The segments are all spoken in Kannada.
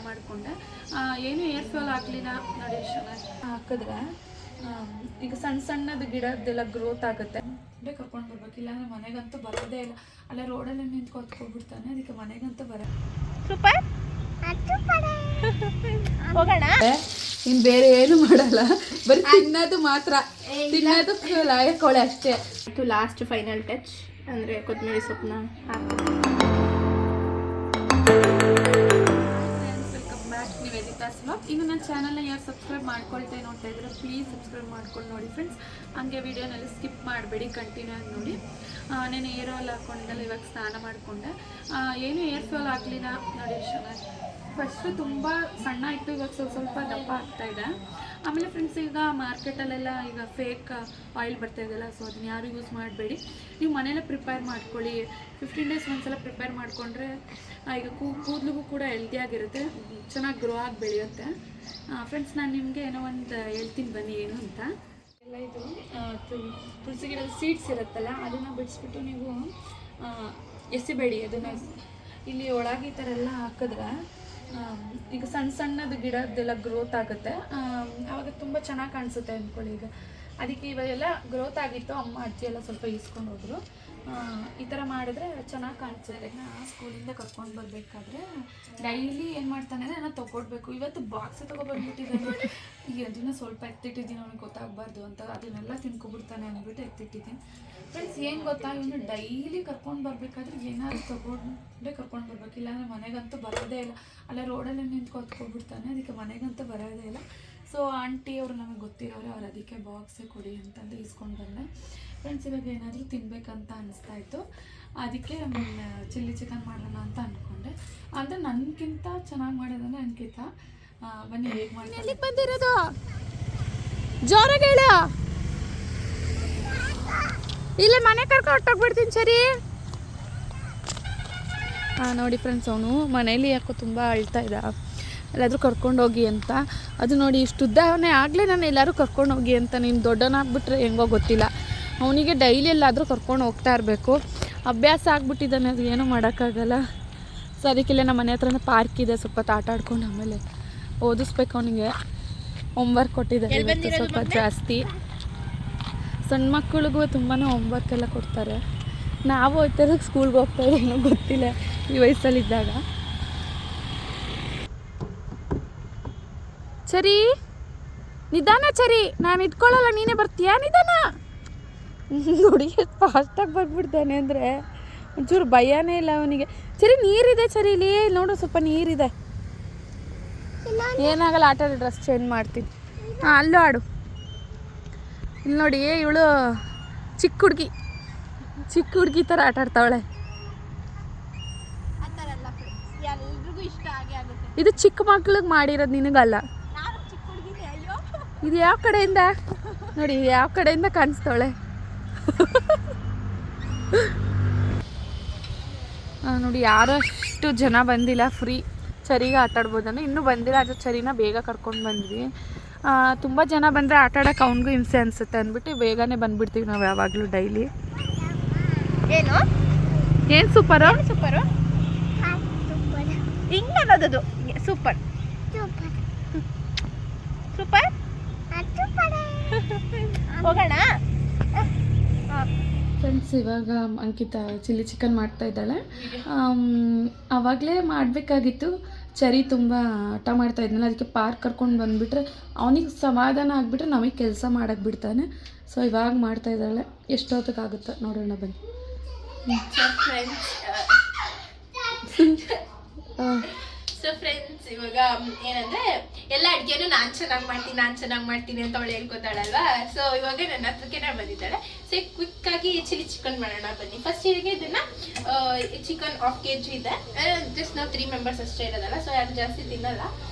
ಮಾಡಿಕೊಂಡೆ. ಏನು ಏರ್ ಫ್ಯಾಲ್ ಆಗಲಿಲ್ಲ ನೋಡಿ. ಎಷ್ಟು ಚೆನ್ನಾಗಿ ಹಾಕಿದ್ರೆ ಈಗ ಸಣ್ಣ ಸಣ್ಣದು ಗಿಡದ್ದೆಲ್ಲ ಗ್ರೋತ್ ಆಗುತ್ತೆ. ಕರ್ಕೊಂಡು ಬರ್ಬೇಕಿಲ್ಲ ಅಂದರೆ ಮನೆಗಂತೂ ಬರೋದೇ ಇಲ್ಲ. ಅಲ್ಲೇ ರೋಡಲ್ಲಿ ನಿಂತು ಕೊತ್ಕೊಬಿಡ್ತಾನೆ. ಅದಕ್ಕೆ ಮನೆಗಂತೂ ಸೂಪರ್ ಹೋಗೋಣ. ಇನ್ನು ಬೇರೆ ಏನು ಮಾಡಲ್ಲ, ಬರೀ ತಿನ್ನೋದು ಮಾತ್ರ. ತಿನ್ನೋದು ಲಾಯಕ್ಕೋಳೆ ಅಷ್ಟೇ. ಲಾಸ್ಟ್ ಫೈನಲ್ ಟಚ್ ಅಂದರೆ ಕೊತ್ತಂಬರಿ ಸೊಪ್ಪನ್ನ ಹಾಕಿ. Welcome back Nivedita's vlog. ಇನ್ನು ನನ್ನ ಚಾನಲ್ನ ಯಾರು ಸಬ್ಸ್ಕ್ರೈಬ್ ಮಾಡ್ಕೊಳ್ತಾ ನೋಡ್ತಾ ಇದ್ರೆ ಪ್ಲೀಸ್ ಸಬ್ಸ್ಕ್ರೈಬ್ ಮಾಡ್ಕೊಂಡು ನೋಡಿ ಫ್ರೆಂಡ್ಸ್. ಹಂಗೆ ವೀಡಿಯೋನಲ್ಲಿ ಸ್ಕಿಪ್ ಮಾಡಬೇಡಿ, ಕಂಟಿನ್ಯೂ ಆಗಿ ನೋಡಿ. నేను ಏರ್ ಆಯಿಲ್ ಹಾಕ್ಕೊಂಡಿದ್ದಲ್ಲ, ಇವಾಗ ಸ್ನಾನ ಮಾಡಿಕೊಂಡೆ. ಏನು ಏರ್ ಫ್ಯಾಲ್ ಆಗಲಿಲ್ಲ ನೋಡಿ. ಎಷ್ಟು ಚೆನ್ನಾಗಿ ಫಸ್ಟು ತುಂಬ ಸಣ್ಣ ಇತ್ತು, ಇವಾಗ ಸ್ವಲ್ಪ ದಪ್ಪ ಆಗ್ತಾಯಿದೆ. ಆಮೇಲೆ ಫ್ರೆಂಡ್ಸ್ ಈಗ ಮಾರ್ಕೆಟಲ್ಲೆಲ್ಲ ಈಗ ಫೇಕ್ ಆಯಿಲ್ ಬರ್ತಾಯಿದೆಯಲ್ಲ, ಸೊ ಅದನ್ನ ಯಾರು ಯೂಸ್ ಮಾಡಬೇಡಿ. ನೀವು ಮನೇಲೆ ಪ್ರಿಪೇರ್ ಮಾಡ್ಕೊಳ್ಳಿ. 15 ಡೇಸ್ ಒಂದ್ಸಲ ಪ್ರಿಪೇರ್ ಮಾಡಿಕೊಂಡ್ರೆ ಈಗ ಕೂದಲಿಗೂ ಕೂಡ ಹೆಲ್ದಿಯಾಗಿರುತ್ತೆ, ಚೆನ್ನಾಗಿ ಗ್ರೋ ಆಗಿ ಬೆಳೆಯುತ್ತೆ. ಫ್ರೆಂಡ್ಸ್ ನಾನು ನಿಮಗೆ ಏನೋ ಒಂದು ಹೇಳ್ತೀನಿ ಬನ್ನಿ ಏನು ಅಂತ. ಎಲ್ಲ ಇದು ತುಳಸಿ ಗಿಡದ ಸೀಡ್ಸ್ ಇರುತ್ತಲ್ಲ, ಅದನ್ನು ಬಿಡಿಸ್ಬಿಟ್ಟು ನೀವು ಎಸಿಬೇಡಿ. ಅದನ್ನು ಇಲ್ಲಿ ಒಳಗೆ ಈ ಥರ ಎಲ್ಲ ಹಾಕಿದ್ರೆ ಈಗ ಸಣ್ಣ ಸಣ್ಣದು ಗಿಡದ್ದೆಲ್ಲ ಗ್ರೋತ್ ಆಗುತ್ತೆ. ಆವಾಗ ತುಂಬ ಚೆನ್ನಾಗಿ ಕಾಣಿಸುತ್ತೆ ಅಂದ್ಕೊಳ್ಳಿ. ಈಗ ಅದಕ್ಕೆ ಇವೆಲ್ಲ ಗ್ರೋತ್ ಆಗಿತ್ತು, ಅಮ್ಮ ಅಜ್ಜಿ ಎಲ್ಲ ಸ್ವಲ್ಪ ಈಸ್ಕೊಂಡು ಹೋದರು. ಈ ಥರ ಮಾಡಿದ್ರೆ ಚೆನ್ನಾಗಿ ಕಾಣಿಸುತ್ತೆ. ಸ್ಕೂಲಿಂದ ಕರ್ಕೊಂಡು ಬರಬೇಕಾದ್ರೆ ಡೈಲಿ ಏನು ಮಾಡ್ತಾನೆ ಅಂದರೆ ನಾನು ತೊಗೊಡ್ಬೇಕು. ಇವತ್ತು ಬಾಕ್ಸೇ ತೊಗೊಬಂದ್ಬಿಟ್ಟಿದ್ದಾನೆ. ಈಗ ಅದನ್ನು ಸ್ವಲ್ಪ ಎತ್ತಿಟ್ಟಿದ್ದೀನಿ, ಅವ್ನಿಗೆ ಗೊತ್ತಾಗಬಾರ್ದು ಅಂತ. ಅದನ್ನೆಲ್ಲ ತಿನ್ಕೊಬಿಡ್ತಾನೆ ಅಂದ್ಬಿಟ್ಟು ಎತ್ತಿಟ್ಟಿದ್ದೀನಿ. ಫ್ರೆಂಡ್ಸ್ ಏನು ಗೊತ್ತಾ, ಇವನು ಡೈಲಿ ಕರ್ಕೊಂಡು ಬರಬೇಕಾದ್ರೆ ಏನಾದ್ರು ತೊಗೊಂಡೇ ಕರ್ಕೊಂಡು ಬರ್ಬೇಕಿಲ್ಲ ಅಂದರೆ ಮನೆಗಂತೂ ಬರೋದೇ ಇಲ್ಲ. ಅಲ್ಲೇ ರೋಡಲ್ಲಿ ನಿಂತು ಕೊತ್ಕೊಬಿಡ್ತಾನೆ. ಅದಕ್ಕೆ ಮನೆಗಂತೂ ಬರೋದೇ ಇಲ್ಲ. ಸೊ ಆಂಟಿ ಅವರು ನಮಗೆ ಗೊತ್ತಿರೋರು, ಅವ್ರು ಅದಕ್ಕೆ ಬಾಕ್ಸೇ ಕೊಡಿ ಅಂತಂದು ಈಸ್ಕೊಂಡು ಬಂದೆ. ಫ್ರೆಂಡ್ಸ್ ಇವಾಗ ಏನಾದರೂ ತಿನ್ನಬೇಕಂತ ಅನಿಸ್ತಾಯಿತ್ತು, ಅದಕ್ಕೆ ಚಿಲ್ಲಿ ಚಿಕನ್ ಮಾಡೋಣ ಅಂತ ಅಂದ್ಕೊಂಡೆ. ಅಂದರೆ ನನಗಿಂತ ಚೆನ್ನಾಗಿ ಮಾಡೋದಂದ್ರೆ ಅಂಕಿತ. ಬನ್ನಿ ಹೇಗೆ ಮಾಡಿ ಬಂದಿರೋದು ಜೋರಾಗಿ ಹೇಳ. ಇಲ್ಲ ಮನೆ ಕರ್ಕೊಂಡು ಹೊಟ್ಟೋಗ್ಬಿಡ್ತೀನಿ. ಸರಿ ನೋಡಿ ಫ್ರೆಂಡ್ಸ್, ಅವನು ಮನೇಲಿ ಯಾಕೋ ತುಂಬ ಅಳ್ತಾ ಇದ್ದ, ಎಲ್ಲಾದರೂ ಕರ್ಕೊಂಡೋಗಿ ಅಂತ. ಅದು ನೋಡಿ ಇಷ್ಟುದ್ದ ಅವನೇ ಆಗಲೇ ನಾನು ಎಲ್ಲರೂ ಕರ್ಕೊಂಡೋಗಿ ಅಂತ. ನೀನು ದೊಡ್ಡವನಾಗ್ಬಿಟ್ರೆ ಹೆಂಗೋ ಗೊತ್ತಿಲ್ಲ, ಅವನಿಗೆ ಡೈಲಿ ಎಲ್ಲಾದರೂ ಕರ್ಕೊಂಡು ಹೋಗ್ತಾ ಇರಬೇಕು. ಅಭ್ಯಾಸ ಆಗ್ಬಿಟ್ಟಿದ್ದಾನೆ, ಅದು ಏನೂ ಮಾಡೋಕ್ಕಾಗಲ್ಲ. ಸೊ ಅದಕ್ಕಿಲ್ಲ ನಮ್ಮ ಮನೆ ಹತ್ರನೇ ಪಾರ್ಕ್ ಇದೆ, ಸ್ವಲ್ಪ ಆಟ ಆಡ್ಕೊಂಡು ಆಮೇಲೆ ಓದಿಸ್ಬೇಕು. ಅವನಿಗೆ ಹೋಮ್ವರ್ಕ್ ಕೊಟ್ಟಿದ್ದಾರೆ ಇವತ್ತು ಸ್ವಲ್ಪ ಜಾಸ್ತಿ. ಸಣ್ಣ ಮಕ್ಕಳಿಗೂ ತುಂಬಾ ಹೋಮ್ವರ್ಕ್ ಎಲ್ಲ ಕೊಡ್ತಾರೆ. ನಾವು ಹೋಗ್ತಾಯಿದ್ದಕ್ಕೆ ಸ್ಕೂಲ್ಗೆ ಹೋಗ್ತಾಯಿದ್ದೆ, ಏನೋ ಗೊತ್ತಿಲ್ಲ ಈ ವಯಸ್ಸಲ್ಲಿದ್ದಾಗ. ಸರಿ ನಿಧಾನ ಚರಿ, ನಾನು ಇಟ್ಕೊಳ್ಳಲ್ಲ, ನೀನೇ ಬರ್ತೀಯಾ? ನಿಧಾನ ನೋಡಿ ಎಷ್ಟು ಫಾಸ್ಟಾಗಿ ಬಂದ್ಬಿಡ್ತಾನೆ ಅಂದರೆ ಒಂಚೂರು ಭಯನೇ ಇಲ್ಲ ಅವನಿಗೆ. ಸರಿ ನೀರಿದೆ, ಸರಿ ಇಲ್ಲಿ ನೋಡು ಸ್ವಲ್ಪ ನೀರಿದೆ, ಏನಾಗಲ್ಲ, ಆಟ ಆಡಿ ಡ್ರೆಸ್ ಚೇಂಜ್ ಮಾಡ್ತೀನಿ. ಹಾಂ ಅಲ್ಲೂ ಆಡು. ಇಲ್ಲಿ ನೋಡಿ ಇವಳು ಚಿಕ್ಕ ಹುಡುಗಿ ಥರ ಆಟ ಆಡ್ತಾವಳೆ. ಇದು ಚಿಕ್ಕ ಮಕ್ಳಿಗೆ ಮಾಡಿರೋದು, ನಿನಗಲ್ಲ. ಇದು ಯಾವ ಕಡೆಯಿಂದ ನೋಡಿ, ಯಾವ ಕಡೆಯಿಂದ ಕಾಣಿಸ್ತಾವಳೆ ನೋಡಿ. ಯಾರಷ್ಟು ಜನ ಬಂದಿಲ್ಲ, ಫ್ರೀ ಚರಿಗೆ ಆಟ ಆಡ್ಬೋದನ್ನು ಇನ್ನೂ ಬಂದಿಲ್ಲ. ಅದು ಚರಿನ ಬೇಗ ಕರ್ಕೊಂಡು ಬಂದ್ವಿ. ತುಂಬ ಜನ ಬಂದರೆ ಆಟ ಆಡೋಕೆ ಅವ್ನಿಗೂ ಹಿಂಸೆ ಅನಿಸುತ್ತೆ ಅಂದ್ಬಿಟ್ಟು ಬೇಗನೆ ಬಂದುಬಿಡ್ತೀವಿ ನಾವು ಯಾವಾಗಲೂ ಡೈಲಿ. ಏನು ಸೂಪರು ಹಿಂಗೆ ಅನ್ನೋದು. ಸೂಪರ್ ಸೂಪರ್ ಹೋಗೋಣ ಫ್ರೆಂಡ್ಸ್. ಇವಾಗ ಅಂಕಿತ ಚಿಲ್ಲಿ ಚಿಕನ್ ಮಾಡ್ತಾ ಇದ್ದಾಳೆ. ಆವಾಗಲೇ ಮಾಡಬೇಕಾಗಿತ್ತು, ಚರಿ ತುಂಬ ಹಠ ಮಾಡ್ತಾ ಇದ್ನಲ್ಲ, ಅದಕ್ಕೆ ಪಾರ್ಕ್ ಕರ್ಕೊಂಡು ಬಂದುಬಿಟ್ರೆ ಅವನಿಗೆ ಸಮಾಧಾನ ಆಗಿಬಿಟ್ರೆ ನಮಗೆ ಕೆಲಸ ಮಾಡೋಕ್ಕೆ ಬಿಡ್ತಾನೆ. ಸೊ ಇವಾಗ ಮಾಡ್ತಾ ಇದ್ದಾಳೆ, ಎಷ್ಟೊತ್ತಿಗಾಗುತ್ತೆ ನೋಡೋಣ ಬನ್ನಿ. ಸೊ ಫ್ರೆಂಡ್ಸ್ ಇವಾಗ ಏನಂದರೆ ಎಲ್ಲ ಅಡುಗೆನೂ ನಾನು ಚೆನ್ನಾಗಿ ಮಾಡ್ತೀನಿ ಅಂತ ಅವಳು ಹೇಳ್ಕೊತಾಳಲ್ವಾ. ಸೊ ಇವಾಗ ನನ್ನ ಹತ್ರಕ್ಕೆ ಬಂದಿದ್ದಾಳೆ. ಸೊ ಕ್ವಿಕ್ಕಾಗಿ ಚಿಲ್ಲಿ ಚಿಕನ್ ಮಾಡೋಣ ಬನ್ನಿ. ಫಸ್ಟ್ ಹೀಗೆ ಇದನ್ನು ಚಿಕನ್ 1/2 kg ಇದೆ, ಜಸ್ಟ್ ನಾವು 3 ಮೆಂಬರ್ಸ್ ಅಷ್ಟೇ ಇರೋದಲ್ಲ, ಸೊ ಯಾರು ಜಾಸ್ತಿ ತಿನ್ನಲ್ಲ.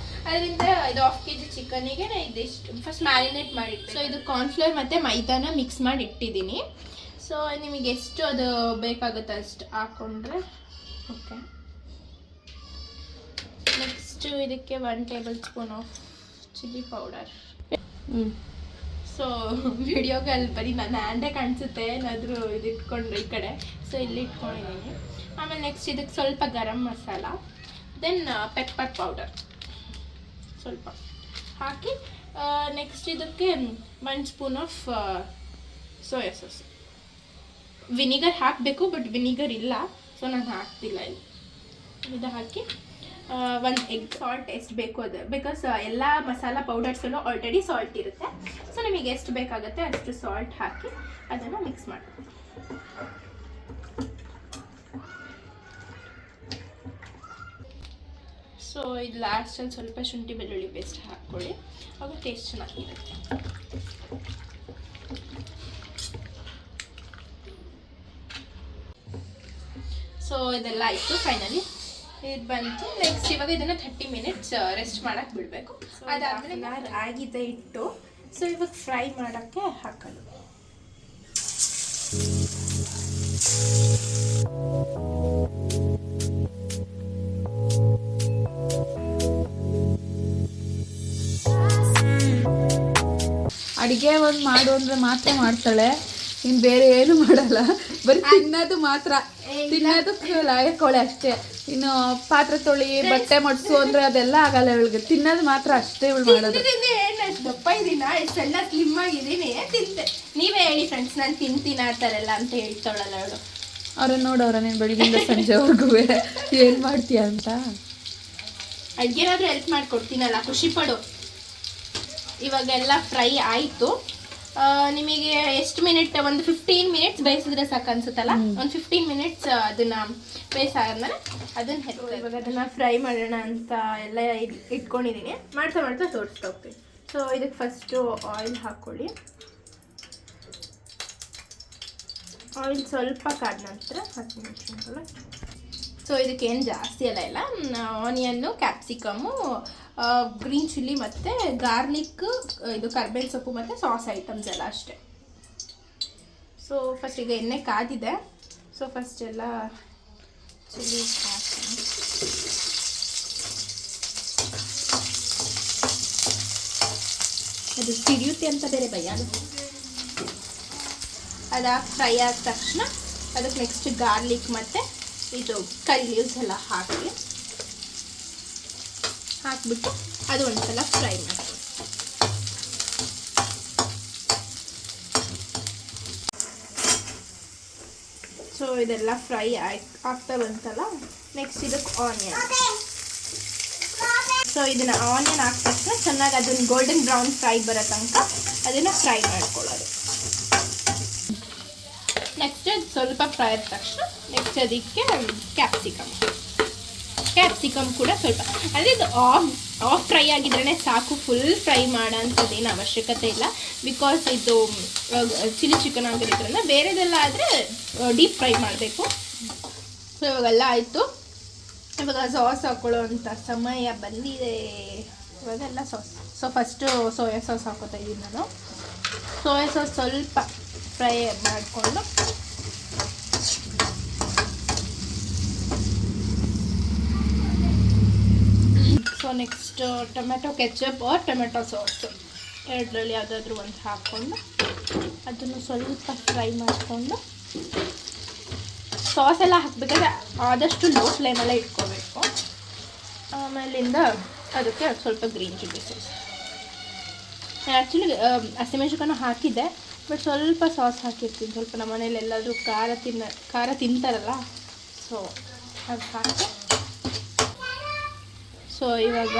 ಅದರಿಂದ ಇದು 1/2 kg ಚಿಕನಿಗೆ ನಾನು ಇದಿಷ್ಟು ಫಸ್ಟ್ ಮ್ಯಾರಿನೇಟ್ ಮಾಡಿಟ್ಟು, ಸೊ ಇದು ಕಾರ್ನ್ಫ್ಲೋರ್ ಮತ್ತು ಮೈದಾನ ಮಿಕ್ಸ್ ಮಾಡಿ ಇಟ್ಟಿದ್ದೀನಿ. ಸೊ ನಿಮಗೆ ಎಷ್ಟು ಅದು ಬೇಕಾಗುತ್ತೆ ಅಷ್ಟು ಹಾಕ್ಕೊಂಡ್ರೆ ಓಕೆ. ನೆಕ್ಸ್ಟು ಇದಕ್ಕೆ 1 table spoon of chilli powder. So ವಿಡಿಯೋಗೆ ಅಲ್ಲಿ ಬರೀ ನನ್ನ ಹ್ಯಾಂಡೇ ಕಾಣಿಸುತ್ತೆ, ಏನಾದರೂ ಇದು ಇಟ್ಕೊಂಡ್ರೆ ಈ ಕಡೆ. ಸೊ ಇಲ್ಲಿ ಇಟ್ಕೊಂಡಿದ್ದೀನಿ. ಆಮೇಲೆ ನೆಕ್ಸ್ಟ್ ಇದಕ್ಕೆ ಸ್ವಲ್ಪ garam masala, then pepper powder. ಸ್ವಲ್ಪ ಹಾಕಿ ನೆಕ್ಸ್ಟ್ ಇದಕ್ಕೆ 1 spoon of soya sauce. Vinegar ಹಾಕಬೇಕು, ಬಟ್ ವಿನಿಗರ್ ಇಲ್ಲ, ಸೊ ನಾನು ಹಾಕ್ತಿಲ್ಲ ಇಲ್ಲಿ. ಇದು ಹಾಕಿ 1 ಎಗ್, ಸಾಲ್ಟ್ ಎಷ್ಟು ಬೇಕು ಅದು, ಬಿಕಾಸ್ ಎಲ್ಲ ಮಸಾಲ ಪೌಡರ್ಸಲ್ಲೂ ಆಲ್ರೆಡಿ ಸಾಲ್ಟ್ ಇರುತ್ತೆ. ಸೊ ನಿಮಗೆ ಎಷ್ಟು ಬೇಕಾಗುತ್ತೆ ಅಷ್ಟು ಸಾಲ್ಟ್ ಹಾಕಿ ಅದನ್ನು ಮಿಕ್ಸ್ ಮಾಡಿ. ಸೊ ಇದು ಲಾಸ್ಟಲ್ಲಿ ಸ್ವಲ್ಪ ಶುಂಠಿ ಬೆಳ್ಳುಳ್ಳಿ ಪೇಸ್ಟ್ ಹಾಕ್ಕೊಳ್ಳಿ, ಆಗ ಟೇಸ್ಟ್ ಚೆನ್ನಾಗಿರುತ್ತೆ. ಸೊ ಇದೆಲ್ಲ ಆಯಿತು ಫೈನಲಿ. ಇದು ಬಂತು. ನೆಕ್ಸ್ಟ್ ಇವಾಗ ಇದನ್ನು 30 ಮಿನಿಟ್ಸ್ ರೆಸ್ಟ್ ಮಾಡೋಕ್ಕೆ ಬಿಡಬೇಕು. ಅದಾದಮೇಲೆ ಆಗಿದೆ ಇಟ್ಟು. ಸೊ ಇವಾಗ ಫ್ರೈ ಮಾಡೋಕ್ಕೆ ಹಾಕೋದು. ಅಡುಗೆ ಒಂದು ಮಾಡು ಅಂದರೆ ಮಾತ್ರ ಮಾಡ್ತಾಳೆ, ಇನ್ನು ಬೇರೆ ಏನು ಮಾಡಲ್ಲ. ಬರೀ ತಿನ್ನೋದು ಮಾತ್ರ, ತಿನ್ನೋದಕ್ಕೆ ಲಾಯಕ್ಕೋಳೆ ಅಷ್ಟೇ. ಇನ್ನು ಪಾತ್ರೆ ತೊಳಿ, ಬಟ್ಟೆ ಮಡ್ಸು ಅಂದರೆ ಅದೆಲ್ಲ ಆಗಲ್ಲ ಇವಳಿಗೆ. ತಿನ್ನೋದು ಮಾತ್ರ ಅಷ್ಟೇ ಇವಳು ಮಾಡೋದು. ಏನು ದಪ್ಪ ಇದ್ದೀನ, ಎಷ್ಟೆಲ್ಲ ಸ್ಲಿಮ್ ಆಗಿದ್ದೀನಿ, ತಿಂತೆ. ನೀವೇ ಹೇಳಿ ಫ್ರೆಂಡ್ಸ್, ನಾನು ತಿಂತೀನಿ ಆ ಥರ ಎಲ್ಲ ಅಂತ ಹೇಳ್ತಾಳಲ್ಲ ಅವಳು. ಅವ್ರನ್ನ ನೋಡೋರ ನೀನು ಬೆಳಗಿಂದ ಸಂಜೆವರೆಗೂ ಏನು ಮಾಡ್ತೀಯ ಅಂತ. ಅಡುಗೆನಾದ್ರೂ ಹೆಲ್ಪ್ ಮಾಡಿಕೊಡ್ತೀನಲ್ಲ, ಖುಷಿ ಪಡು. ಇವಾಗೆಲ್ಲ ಫ್ರೈ ಆಯಿತು. ನಿಮಗೆ ಎಷ್ಟು ಮಿನಿಟ್, ಒಂದು 15 ಮಿನಿಟ್ಸ್ ಬೇಯಿಸಿದ್ರೆ ಸಾಕು ಅನ್ಸುತ್ತಲ್ಲ. ಒಂದು 15 ಮಿನಿಟ್ಸ್ ಅದನ್ನು ಬೇಯಿಸಾದ್ಮೇಲೆ ಅದನ್ನು ಇವಾಗ ಅದನ್ನು ಫ್ರೈ ಮಾಡೋಣ ಅಂತ ಎಲ್ಲ ಇಟ್ಕೊಂಡಿದ್ದೀನಿ. ಮಾಡ್ತಾ ಮಾಡ್ತಾ ತೋರಿಸ್ತಾ ಹೋಗ್ತೀನಿ. ಸೊ ಇದಕ್ಕೆ ಫಸ್ಟು ಆಯಿಲ್ ಹಾಕ್ಕೊಳ್ಳಿ. ಆಯಿಲ್ ಸ್ವಲ್ಪ ಕಾದ ನಂತರ 10 ನಿಮಿಷ. ಸೊ ಇದಕ್ಕೇನು ಜಾಸ್ತಿ ಎಲ್ಲ ಆನಿಯನ್ನು, ಕ್ಯಾಪ್ಸಿಕಮ್ಮು, ಗ್ರೀನ್ ಚಿಲ್ಲಿ ಮತ್ತು ಗಾರ್ಲಿಕ್, ಇದು ಕರ್ಬೇವಿನ ಸೊಪ್ಪು ಮತ್ತು ಸಾಸ್ ಐಟಮ್ಸ್ ಎಲ್ಲ ಅಷ್ಟೇ. ಸೊ ಫಸ್ಟ್ ಈಗ ಎಣ್ಣೆ ಕಾದಿದೆ. ಸೊ ಫಸ್ಟ್ ಎಲ್ಲ ಚಿಲ್ಲಿ ಹಾಕಿ, ಅದು ಸಿಡಿಯುತ್ತೆ ಅಂತ ಬೇರೆ ಭಯ. ಅದಾಗಿ ಫ್ರೈ ಆದ ತಕ್ಷಣ ಅದಕ್ಕೆ ನೆಕ್ಸ್ಟ್ ಗಾರ್ಲಿಕ್ ಮತ್ತು ಇದು ಕರಿ ಲೀವ್ಸ್ ಎಲ್ಲ ಹಾಕಿಬಿಟ್ಟು ಅದು ಒಂದ್ಸಲ ಫ್ರೈ ಮಾಡ್ತೀವಿ. ಸೊ ಇದೆಲ್ಲ ಫ್ರೈ ಆಗ್ತಾ ಬಂತಲ್ಲ, ನೆಕ್ಸ್ಟ್ ಇದಕ್ಕೆ ಆನಿಯನ್. ಸೊ ಇದನ್ನು ಆನಿಯನ್ ಹಾಕಿದ ತಕ್ಷಣ ಚೆನ್ನಾಗಿ ಅದನ್ನು ಗೋಲ್ಡನ್ ಬ್ರೌನ್ ಫ್ರೈ ಬರೋ ತನಕ ಅದನ್ನು ಫ್ರೈ ಮಾಡ್ಕೊಳ್ಳೋದು. ನೆಕ್ಸ್ಟ್ ಸ್ವಲ್ಪ ಫ್ರೈ ಆದ ತಕ್ಷಣ ನೆಕ್ಸ್ಟ್ ಅದಕ್ಕೆ ಕ್ಯಾಪ್ಸಿಕಮ್ ಕೂಡ ಸ್ವಲ್ಪ, ಅಂದರೆ ಇದು ಆಫ್ ಫ್ರೈ ಆಗಿದ್ರೇ ಸಾಕು, ಫುಲ್ ಫ್ರೈ ಮಾಡೋ ಅಂಥದ್ದೇನು ಅವಶ್ಯಕತೆ ಇಲ್ಲ. ಬಿಕಾಸ್ ಇದು ಚಿಲ್ಲಿ ಚಿಕನ್ ಆಗಿರೋದ್ರಿಂದ. ಬೇರೆದೆಲ್ಲ ಆದರೆ ಡೀಪ್ ಫ್ರೈ ಮಾಡಬೇಕು. ಸೊ ಇವಾಗೆಲ್ಲ ಆಯಿತು. ಇವಾಗ ಸಾಸ್ ಹಾಕ್ಕೊಳ್ಳೋ ಅಂಥ ಸಮಯ ಬಂದಿದೆ. ಇವಾಗೆಲ್ಲ sauce. So first soya sauce ಹಾಕೋತಾ ಇದ್ದೀನಿ ನಾನು. ಸೋಯಾ ಸಾಸ್ ಸ್ವಲ್ಪ ಫ್ರೈ ಮಾಡಿಕೊಂಡು so next tomato ketchup or tomato sauce ಎರಡರಲ್ಲಿ ಯಾವುದಾದ್ರೂ ಒಂದು ಹಾಕ್ಕೊಂಡು ಅದನ್ನು ಸ್ವಲ್ಪ ಫ್ರೈ ಮಾಡಿಕೊಂಡು, ಸಾಸ್ ಎಲ್ಲ ಹಾಕಬೇಕಾದ್ರೆ ಆದಷ್ಟು ಲೋ ಫ್ಲೇಮಲ್ಲೇ ಇಟ್ಕೋಬೇಕು. ಆಮೇಲಿಂದ ಅದಕ್ಕೆ ಸ್ವಲ್ಪ ಗ್ರೀನ್ ಚಿಲ್ಲಿ ಸಾಸ್. ಆ್ಯಕ್ಚುಲಿ ಹಸಿಮೆಣಸಿನಕಾಯಿ ಹಾಕಿದ್ದೆ, ಬಟ್ ಸ್ವಲ್ಪ ಸಾಸ್ ಹಾಕಿರ್ತೀನಿ. ಸ್ವಲ್ಪ ನಮ್ಮ ಮನೇಲಿ ಎಲ್ಲಾದರೂ ಖಾರ ತಿಂತಾರಲ್ಲ, ಸೊ ಅದು ಹಾಕಿ. ಸೊ ಇವಾಗ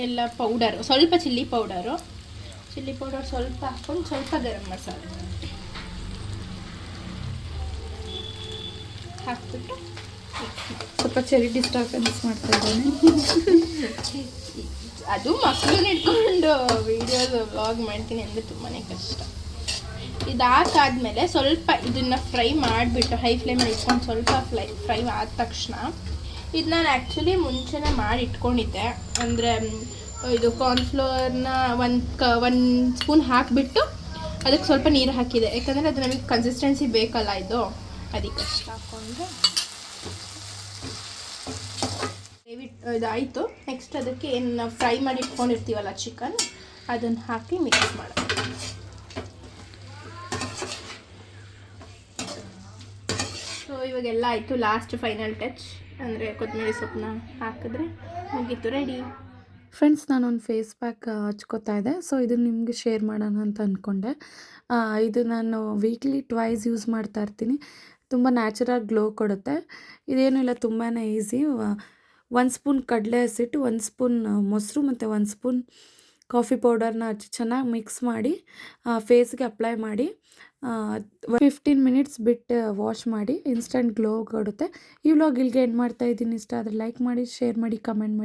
ಎಲ್ಲ ಪೌಡರು, ಸ್ವಲ್ಪ ಚಿಲ್ಲಿ ಪೌಡರ್ ಸ್ವಲ್ಪ ಹಾಕ್ಕೊಂಡು, ಸ್ವಲ್ಪ ಗರಂ ಮಸಾಲೆ ಹಾಕ್ಬಿಟ್ಟು ಸ್ವಲ್ಪ ಚೆರಿ ಡಿಸ್ಟರ್ಬೆನ್ಸ್ ಮಾಡ್ತಾ ಇದ್ದಾನೆ. ಅದು ಮಕ್ಕಳನ್ನ ಇಟ್ಕೊಂಡು ವೀಡಿಯೋಸ್ ವ್ಲಾಗ್ ಮಾಡ್ತೀನಿ ಅಂದರೆ ತುಂಬಾ ಕಷ್ಟ. ಇದಾಕಾದ್ಮೇಲೆ ಸ್ವಲ್ಪ ಇದನ್ನು ಫ್ರೈ ಮಾಡಿಬಿಟ್ಟು ಹೈ ಫ್ಲೇಮಲ್ಲಿ ಇಟ್ಕೊಂಡು ಸ್ವಲ್ಪ ಫ್ರೈ ಆದ ತಕ್ಷಣ ಇದು ನಾನು ಆ್ಯಕ್ಚುಲಿ ಮುಂಚೆನೇ ಮಾಡಿ ಇಟ್ಕೊಂಡಿದ್ದೆ. ಅಂದರೆ ಇದು ಕಾರ್ನ್ಫ್ಲೋರ್ನ ಒಂದು ಸ್ಪೂನ್ ಹಾಕಿಬಿಟ್ಟು ಅದಕ್ಕೆ ಸ್ವಲ್ಪ ನೀರು ಹಾಕಿದೆ, ಯಾಕಂದರೆ ಅದು ನಮಗೆ ಕನ್ಸಿಸ್ಟೆನ್ಸಿ ಬೇಕಲ್ಲ ಇದು, ಅದಕ್ಕೆ ಅಷ್ಟು ಹಾಕ್ಕೊಂಡು ಇದಾಯಿತು. ನೆಕ್ಸ್ಟ್ ಅದಕ್ಕೆ ಏನು ನಾವು ಫ್ರೈ ಮಾಡಿ ಇಟ್ಕೊಂಡಿರ್ತೀವಲ್ಲ ಚಿಕನ್, ಅದನ್ನು ಹಾಕಿ ಮಿಕ್ಸ್ ಮಾಡೋದು. ಸೊ ಇವಾಗೆಲ್ಲ ಆಯಿತು. ಲಾಸ್ಟ್ ಫೈನಲ್ ಟಚ್ ಅಂದರೆ ಕೊತ್ತಂಬರಿ ಸೊಪ್ಪನ್ನ ಹಾಕಿದ್ರೆ ಮುಗೀತು, ರೆಡಿ. ಫ್ರೆಂಡ್ಸ್ ನಾನೊಂದು ಫೇಸ್ ಪ್ಯಾಕ್ ಹಚ್ಕೋತಾ ಇದ್ದೆ. ಸೊ ಇದನ್ನು ನಿಮಗೆ ಶೇರ್ ಮಾಡೋಣ ಅಂತ ಅಂದ್ಕೊಂಡೆ. ಇದು ನಾನು ವೀಕ್ಲಿ ಟ್ವೈಸ್ ಯೂಸ್ ಮಾಡ್ತಾ ಇರ್ತೀನಿ. ತುಂಬ ನ್ಯಾಚುರಲ್ ಗ್ಲೋ ಕೊಡುತ್ತೆ. ಇದೇನೂ ಇಲ್ಲ, ತುಂಬಾ ಈಸಿ. 1 ಸ್ಪೂನ್ ಕಡಲೆ ಹಸಿಟ್ಟು, 1 ಸ್ಪೂನ್ ಮೊಸರು ಮತ್ತು 1 ಸ್ಪೂನ್ ಕಾಫಿ ಪೌಡರ್ನ ಹಚ್ಚಿ ಚೆನ್ನಾಗಿ ಮಿಕ್ಸ್ ಮಾಡಿ ಫೇಸ್ಗೆ ಅಪ್ಲೈ ಮಾಡಿ 15 ಮಿನಿಟ್ಸ್ ಬಿಟ್ಟು ವಾಶ್ ಮಾಡಿ. ಇನ್ಸ್ಟಂಟ್ ಗ್ಲೋ ಕೊಡುತ್ತೆ. ಈ ವ್ಲಾಗ್ ಇಲ್ಲಿಗೆ ಎಂಡ್ ಮಾಡ್ತಾ ಇದ್ದೀನಿ. ಇಷ್ಟ ಆದರೆ ಲೈಕ್ ಮಾಡಿ, ಶೇರ್ ಮಾಡಿ, ಕಮೆಂಟ್ ಮಾಡಿ.